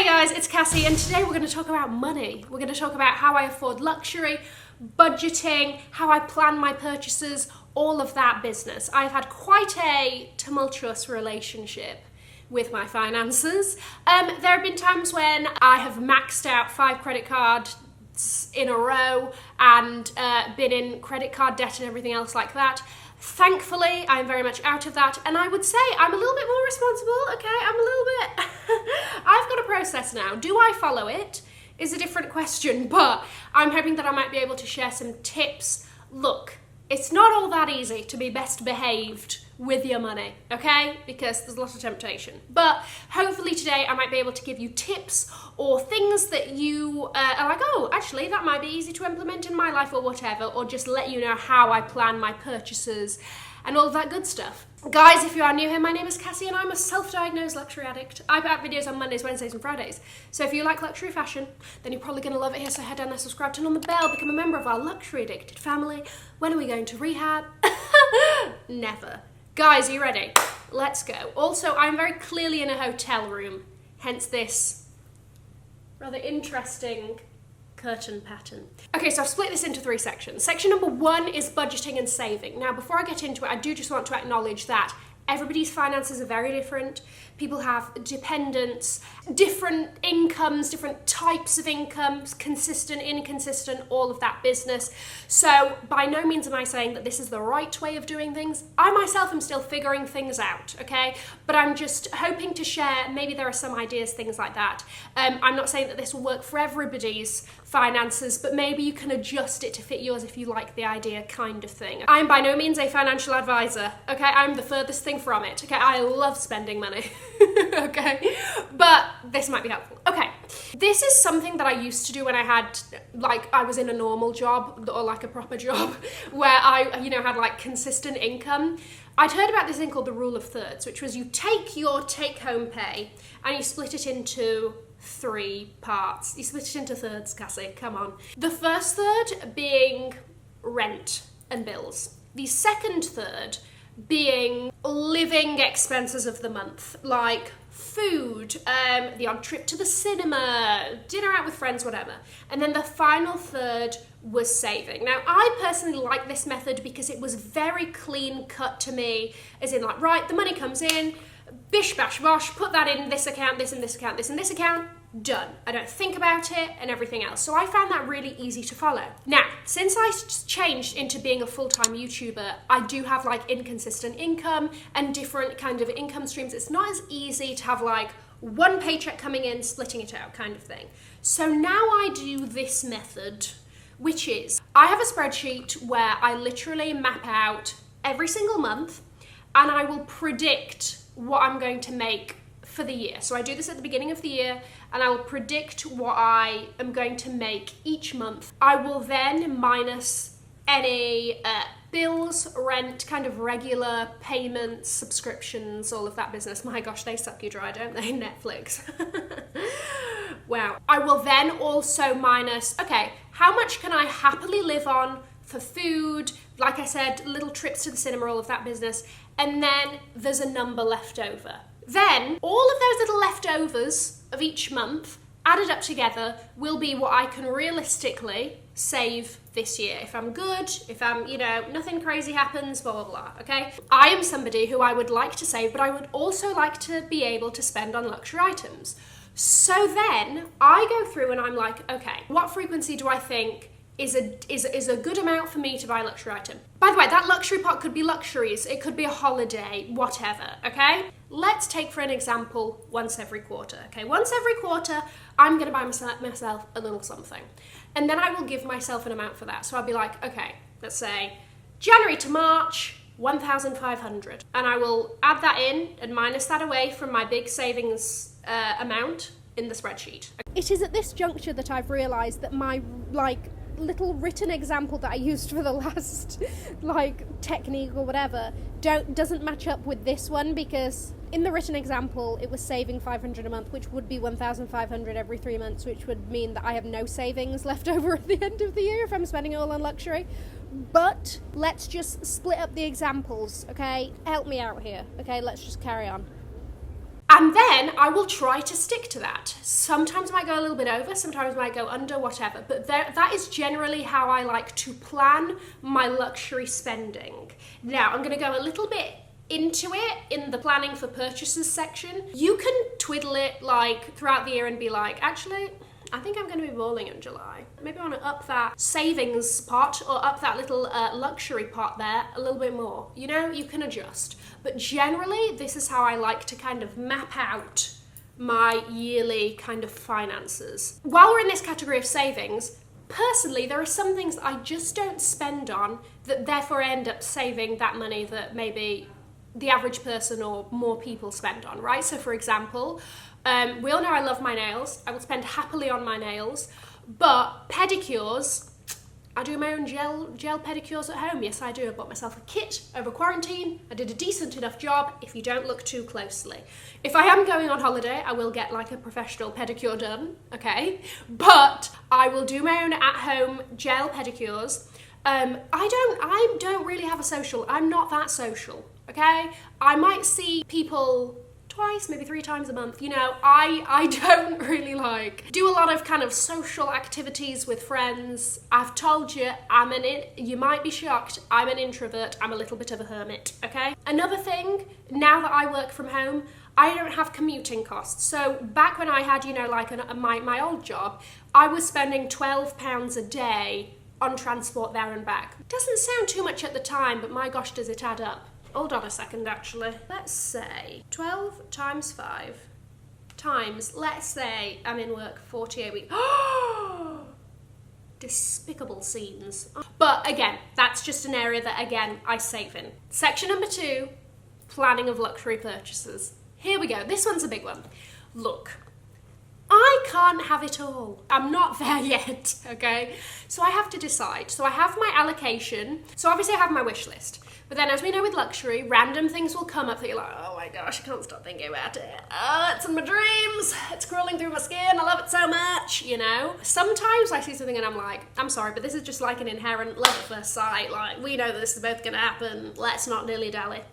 Hey guys, it's Cassie, and today we're going to talk about money. We're going to talk about how I afford luxury, budgeting, how I plan my purchases, all of that business. I've had quite a tumultuous relationship with my finances. There have been times when I have maxed out 5 credit cards in a row and been in credit card debt and everything else like that. Thankfully, I'm very much out of that, and I would say I'm a little bit more responsible, okay? I'm a little bit... I've got a process now. Do I follow it? Is a different question, but I'm hoping that I might be able to share some tips. Look, it's not all that easy to be best behaved with your money, okay? Because there's a lot of temptation. But hopefully today I might be able to give you tips or things that you are like, oh, actually that might be easy to implement in my life or whatever, or just let you know how I plan my purchases and all of that good stuff. Guys, if you are new here, my name is Cassie and I'm a self-diagnosed luxury addict. I put out videos on Mondays, Wednesdays and Fridays. So if you like luxury fashion, then you're probably going to love it here. So head down there, subscribe, turn on the bell, become a member of our luxury addicted family. When are we going to rehab? Never. Guys, are you ready? Let's go. Also, I'm very clearly in a hotel room, hence this rather interesting curtain pattern. Okay, so I've split this into 3 sections. Section number 1 is budgeting and saving. Now, before I get into it, I do just want to acknowledge that everybody's finances are very different. People have dependents, different incomes, different types of incomes, consistent, inconsistent, all of that business. So by no means am I saying that this is the right way of doing things. I myself am still figuring things out, okay? But I'm just hoping to share, maybe there are some ideas, things like that. I'm not saying that this will work for everybody's finances, but maybe you can adjust it to fit yours if you like the idea, kind of thing. I'm by no means a financial advisor, okay? I'm the furthest thing from it, okay? I love spending money, okay? But this might be helpful. Okay, this is something that I used to do when I had, like, I was in a normal job, or like a proper job, where I, you know, had like consistent income. I'd heard about this thing called the rule of thirds, which was you take your take-home pay and you split it into 3 parts. You split it into thirds, Cassie, come on. The first third being rent and bills. The second third being living expenses of the month, like food, the odd trip to the cinema, dinner out with friends, whatever. And then the final third was saving. Now, I personally like this method because it was very clean cut to me, as in like, right, the money comes in, bish bash bosh, put that in this account, this and this account, this and this account, done. I don't think about it and everything else. So I found that really easy to follow. Now, since I changed into being a full-time YouTuber, I do have like inconsistent income and different kind of income streams. It's not as easy to have like one paycheck coming in, splitting it out kind of thing. So now I do this method, which is I have a spreadsheet where I literally map out every single month and I will predict what I'm going to make for the year. So I do this at the beginning of the year and I will predict what I am going to make each month. I will then minus any bills, rent, kind of regular payments, subscriptions, all of that business. My gosh, they suck you dry, don't they? Netflix. Wow. I will then also minus, okay, how much can I happily live on for food, like I said, little trips to the cinema, all of that business, and then there's a number left over. Then all of those little leftovers of each month added up together will be what I can realistically save this year. If I'm good, if I'm, you know, nothing crazy happens, blah, blah, blah, okay? I am somebody who I would like to save, but I would also like to be able to spend on luxury items. So then I go through and I'm like, okay, what frequency do I think is a good amount for me to buy a luxury item? By the way, that luxury pot could be luxuries, it could be a holiday, whatever, okay? Let's take for an example once every quarter, okay? Once every quarter, I'm gonna buy myself a little something. And then I will give myself an amount for that. So I'll be like, okay, let's say January to March, 1,500. And I will add that in and minus that away from my big savings amount in the spreadsheet. It is at this juncture that I've realized that my, like, little written example that I used for the last like technique or whatever doesn't match up with this one, because in the written example it was saving 500 a month, which would be 1,500 every 3 months, which would mean that I have no savings left over at the end of the year if I'm spending it all on luxury. But let's just split up the examples, okay? Help me out here, okay? Let's just carry on. And then I will try to stick to that. Sometimes I might go a little bit over, sometimes I might go under, whatever. But that is generally how I like to plan my luxury spending. Now, I'm going to go a little bit into it in the planning for purchases section. You can twiddle it like throughout the year and be like, actually, I think I'm going to be balling in July. Maybe I want to up that savings pot or up that little luxury pot there a little bit more. You know, you can adjust. But generally, this is how I like to kind of map out my yearly kind of finances. While we're in this category of savings, personally, there are some things that I just don't spend on that therefore end up saving that money that maybe the average person or more people spend on, right? So for example, we all know I love my nails. I will spend happily on my nails, but pedicures, I do my own gel pedicures at home. Yes, I do. I bought myself a kit over quarantine. I did a decent enough job if you don't look too closely. If I am going on holiday, I will get like a professional pedicure done, okay? But I will do my own at-home gel pedicures. I don't really have a social. I'm not that social, okay? I might see people twice, maybe 3 times a month. You know, I don't really do a lot of kind of social activities with friends. I've told you, you might be shocked, I'm an introvert. I'm a little bit of a hermit, okay? Another thing, now that I work from home, I don't have commuting costs. So back when I had, you know, like my old job, I was spending £12 a day on transport there and back. Doesn't sound too much at the time, but my gosh, does it add up. Hold on a second, actually. Let's say 12 times 5 times, let's say I'm in work 48 weeks. Despicable scenes. But again, that's just an area that, again, I save in. Section number 2, planning of luxury purchases. Here we go. This one's a big one. Look, I can't have it all. I'm not there yet, okay? So I have to decide. So I have my allocation. So obviously I have my wish list. But then as we know with luxury, random things will come up that you're like, oh my gosh, I can't stop thinking about it. Oh, it's in my dreams. It's crawling through my skin. I love it so much, you know? Sometimes I see something and I'm like, I'm sorry, but this is just like an inherent love at first sight. Like, we know that this is both gonna happen. Let's not dilly-dally.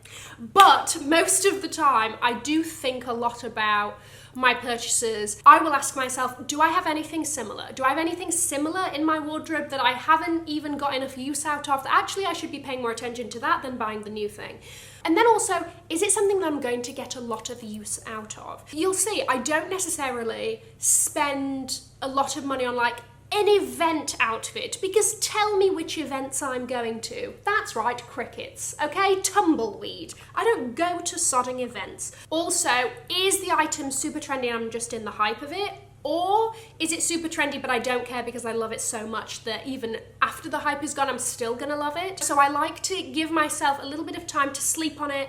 But most of the time, I do think a lot about my purchases. I will ask myself, do I have anything similar? Do I have anything similar in my wardrobe that I haven't even got enough use out of? That actually I should be paying more attention to that than buying the new thing. And then also, is it something that I'm going to get a lot of use out of? You'll see, I don't necessarily spend a lot of money on like an event outfit, because tell me which events I'm going to. That's right, crickets, okay? Tumbleweed. I don't go to sodding events. Also, is the item super trendy and I'm just in the hype of it? Or is it super trendy but I don't care because I love it so much that even after the hype is gone, I'm still gonna love it? So I like to give myself a little bit of time to sleep on it.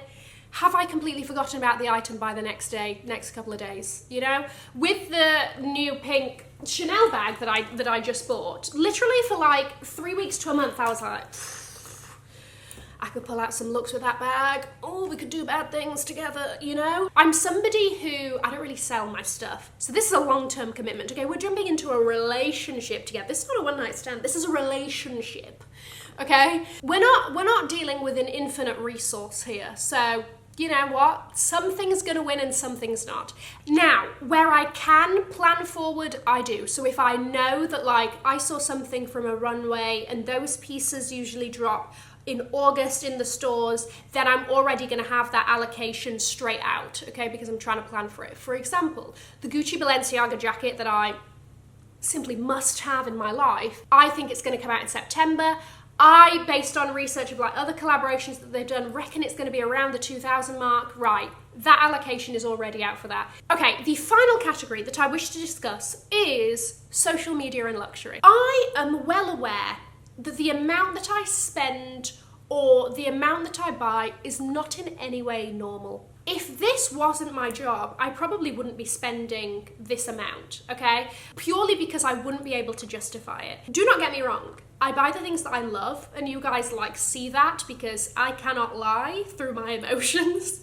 Have I completely forgotten about the item by the next couple of days, you know? With the new pink Chanel bag that I just bought, literally for like 3 weeks to a month, I was like, I could pull out some looks with that bag. Oh, we could do bad things together, you know? I'm somebody who, I don't really sell my stuff. So this is a long-term commitment, okay? We're jumping into a relationship together. This is not a one-night stand, this is a relationship, okay? We're not dealing with an infinite resource here, so you know what? Something's gonna win and something's not. Now, where I can plan forward, I do. So if I know that like I saw something from a runway and those pieces usually drop in August in the stores, then I'm already gonna have that allocation straight out, okay? Because I'm trying to plan for it. For example, the Gucci Balenciaga jacket that I simply must have in my life, I think it's gonna come out in September. I, based on research of like other collaborations that they've done, reckon it's going to be around the 2000 mark. Right, that allocation is already out for that. Okay, the final category that I wish to discuss is social media and luxury. I am well aware that the amount that I spend or the amount that I buy is not in any way normal. If this wasn't my job, I probably wouldn't be spending this amount, okay? Purely because I wouldn't be able to justify it. Do not get me wrong. I buy the things that I love, and you guys like see that because I cannot lie through my emotions.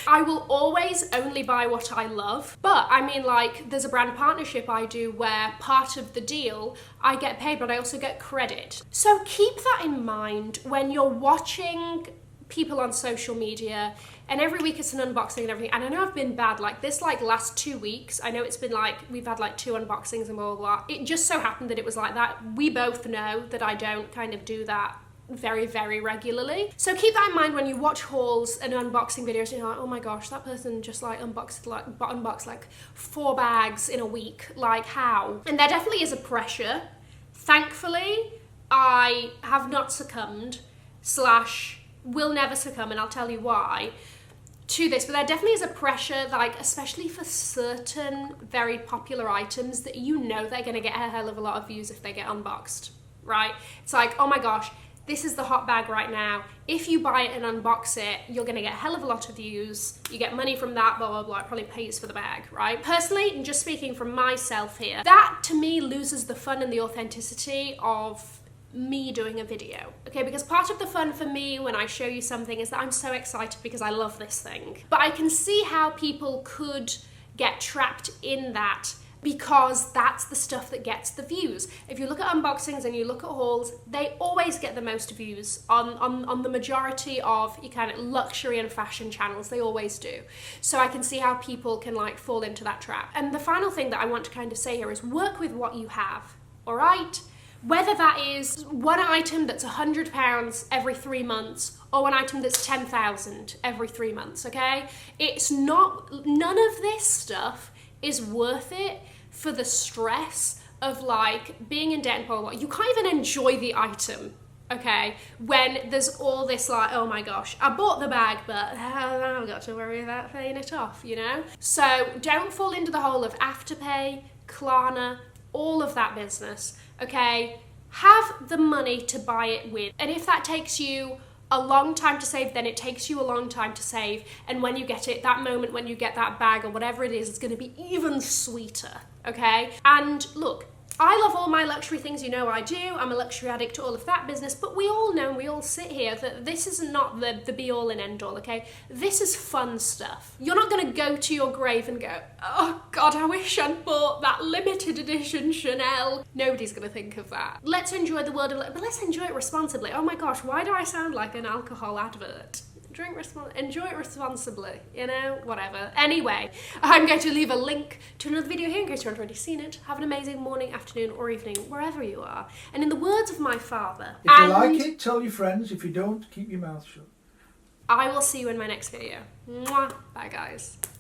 I will always only buy what I love, but I mean like there's a brand partnership I do where part of the deal I get paid but I also get credit. So keep that in mind when you're watching people on social media, and every week it's an unboxing and everything, and I know I've been bad, like this like last 2 weeks, I know it's been like, we've had like 2 unboxings and blah, blah, blah. It just so happened that it was like that. We both know that I don't kind of do that very, very regularly. So keep that in mind when you watch hauls and unboxing videos, you're like, oh my gosh, that person just like unboxed like 4 bags in a week, like how? And there definitely is a pressure. Thankfully, I have not succumbed / will never succumb, and I'll tell you why, to this, but there definitely is a pressure, like especially for certain very popular items that you know they're going to get a hell of a lot of views if they get unboxed, right? It's like, oh my gosh, this is the hot bag right now. If you buy it and unbox it, you're going to get a hell of a lot of views. You get money from that, blah, blah, blah. It probably pays for the bag, right? Personally, and just speaking from myself here, that to me loses the fun and the authenticity of me doing a video, okay? Because part of the fun for me when I show you something is that I'm so excited because I love this thing. But I can see how people could get trapped in that because that's the stuff that gets the views. If you look at unboxings and you look at hauls, they always get the most views on the majority of your kind of luxury and fashion channels. They always do. So I can see how people can like fall into that trap. And the final thing that I want to kind of say here is work with what you have, all right? Whether that is one item that's £100 every 3 months or one item that's 10,000 every 3 months, okay? It's not, none of this stuff is worth it for the stress of like being in debt and blah, blah, blah. You can't even enjoy the item, okay? When there's all this like, oh my gosh, I bought the bag, but I've got to worry about paying it off, you know? So don't fall into the hole of Afterpay, Klarna, all of that business, okay? Have the money to buy it with. And if that takes you a long time to save, then it takes you a long time to save. And when you get it, that moment when you get that bag or whatever it is, it's gonna be even sweeter, okay? And look, I love all my luxury things, you know I do. I'm a luxury addict to all of that business, but we all know, and we all sit here, that this is not the be-all and end-all, okay? This is fun stuff. You're not gonna go to your grave and go, oh God, I wish I'd bought that limited edition Chanel. Nobody's gonna think of that. Let's enjoy the world, but let's enjoy it responsibly. Oh my gosh, why do I sound like an alcohol advert? Enjoy it responsibly, you know, whatever. Anyway, I'm going to leave a link to another video here in case you haven't already seen it. Have an amazing morning, afternoon, or evening, wherever you are. And in the words of my father, if you like it, tell your friends. If you don't, keep your mouth shut. I will see you in my next video. Mwah. Bye, guys.